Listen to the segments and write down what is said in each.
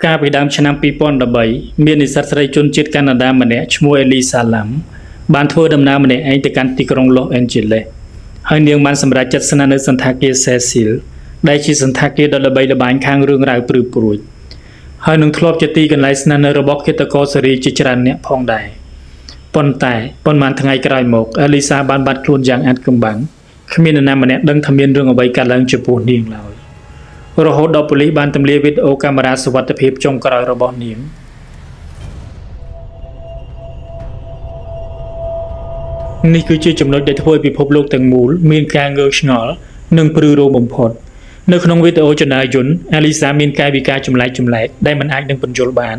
ការពីដើមឆ្នាំ2013មាននិស្សិតស្រីជនជាតិកាណាដាម្នាក់ឈ្មោះអេលីសាឡាំបានធ្វើដំណើរម្នាក់ឯងទៅកាន់ទីក្រុងឡូសអេនជេលេសហើយនាងបានសម្រេចចិត្តស្នាក់នៅសន្តាគារសេស៊ីលដែលជាសន្តាគារដ៏ល្បីល្បាញខាងរឿងរ៉ាវព្រឺព្រួចហើយនឹងធ្លាប់ជាទីកន្លែងស្នាក់នៅរបស់ឃាតករសេរីជាច្រើនអ្នកផងដែរប៉ុន្តែប៉ុន្មានថ្ងៃក្រោយមកអេលីសាបានបាត់ខ្លួនយ៉ាងអាថ៌កំបាំងគ្មាននរណាម្នាក់ដឹងថាមានរឿងអ្វីកើតឡើងចំពោះនាងឡើយរហូតដល់ប៉ូលីសបានទម្លាយវីដេអូកាមេរ៉ាសុវត្ថិភាពចុងក្រោយរបស់នាងនេះគឺជាចំណុចដែលធ្វើឲ្យពិភពលោកទាំងមូលមានការងើយឆ្ងល់និងព្រឺរោមបំផុតនៅក្នុងវីដេអូចនាយន្តអាលីសាមានកាយវិការចម្លែកដែលមិនអាចនឹងបញ្យល់បាន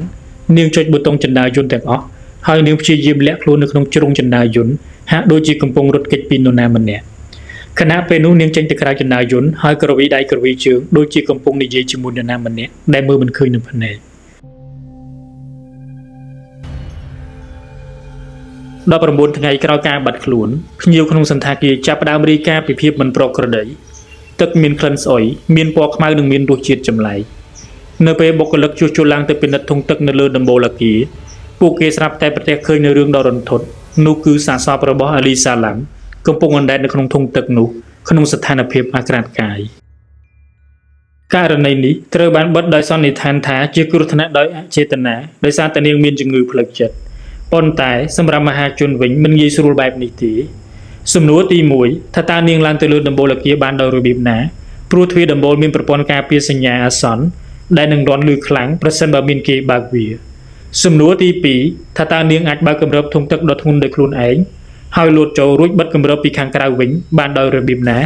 នាងចុចប៊ូតុងចនាយន្តទាំងអស់ហើយនាងព្យាយាមលាក់ខ្លួននៅក្នុងជ្រុងចនាយន្តហាក់ដូចជាកំពុងរត់គេចពីនរណាម្នាក់ខណៈពេលនោះនាងចេញទៅក្រៅចនាយន្តហើយក្រវីដៃក្រវីជើងដូចជាកំពុងនិយាយជាមួយនរណាម្នាក់ដែលមើលមិនឃើញនឹងភ្នែក19ថ្ងៃក្រោយការបាត់ខ្លួនភ្ញៀវក្នុងសន្តាគារចាប់ផ្ដើមរាយការណ៍ពីភាពមិនប្រក្រតីទឹកមានក្លិនស្អុយមានពណ៌ខ្មៅនិងមានរសជាតិចម្លែកនៅពេលបុគ្គលិកជួសជុលឡើងទៅពិនិត្យធុងទឹកនៅលើដំបូលអគារពួកគេស្រាប់តែប្រទះឃើញនៅរឿងដ៏រន្ធត់នោះគឺសាកសពរបស់អាលីសាឡាំកំពុងអណ្ដែតនៅក្នុងធុងទឹកនោះក្នុងស្ថានភាពអាក្រាតកាយករណីនេះត្រូវបានបិទដោយសន្និដ្ឋានថាជាគ្រោះថ្នាក់ដោយអចេតនាដោយសារតែនាងមានជំងឺផ្លូវចិត្តប៉ុន្តែសម្រាប់មហាជនវិញមិនងាយស្រួលបែបនេះទេសំណួរទី1ថាតើនាងឡើងទៅលើដំបូលអគារបានដោយរបៀបណាព្រោះទ្វារដំបូលមានប្រព័ន្ធការពារសញ្ញាអាសន្នដែលនឹងរាន់លឺខ្លាំងប្រសិនបើមានគេបើកវាសំណួរទី2ថាតើនាងអាចបើកគម្របធុងទឹកដ៏ធ្ងន់ដោយខ្លួនឯងហើយលោតចូលរួចបិទគម្របពីខាងក្រៅវិញបានដោយរបៀបណា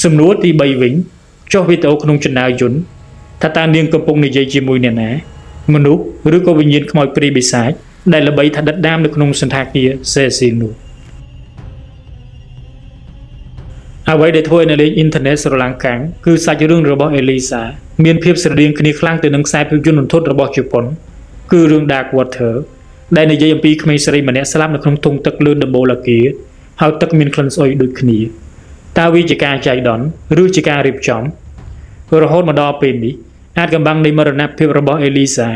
សំណួរទី3វិញចុះវីដេអូក្នុងចនាយន្តថាតើនាងកំពុងនិយាយជាមួយអ្នកណាមនុស្សឬក៏វិញ្ញាណខ្មោចព្រាយបិសាចដែលល្បីថាដិតដាមនៅក្នុងសន្តាគារសេស៊ីលនោះអ្វីដែលធ្វើឲ្យអ្នកលេងអ៊ីនធឺណិតស្រឡាំងកាំងគឺសាច់រឿងរបស់អេលីសាមានភាពស្រដៀងគ្នាខ្លាំងទៅនឹងខ្សែភាពយន្តរន្ធត់របស់ជប៉ុនគឺរឿង Dark Water ដែលនិយាយអំពីក្មេងស្រីម្នាក់ស្លាប់នៅក្នុងធុងទឹកលើដំបូលអគារហើយទឹកមានក្លិនស្អុយដូចគ្នាតើវាជាការចៃដន្យឬជាការរៀបចំរហូតមកដល់ពេលនេះអាចកំបាំងនៃមរណភាពរបស់អេលីសា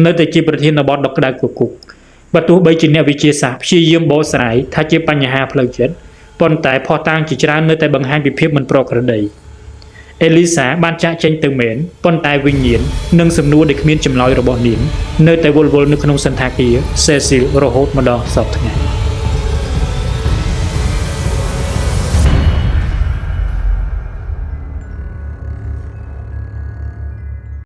នៅតែជាប្រធានបទដ៏ក្តៅគគុកបើទោះបីជាអ្នកវិទ្យាសាស្ត្រព្យាយាមបកស្រាយថាជាបញ្ហាផ្លូវចិត្តប៉ុន្តែភស្តុតាងជាច្រើននៅតែបង្ហាញពីភាពមិនប្រក្រតីអេលីសាបានចាក់ចេញទៅមែនប៉ុន្តែវិញ្ញាណនិងសំណួរដែលគ្មានចម្លើយរបស់នាងនៅតែវល់វល់នៅក្នុងសន្តាគារសេស៊ីលរហូតមកដល់សព្វថ្ងៃ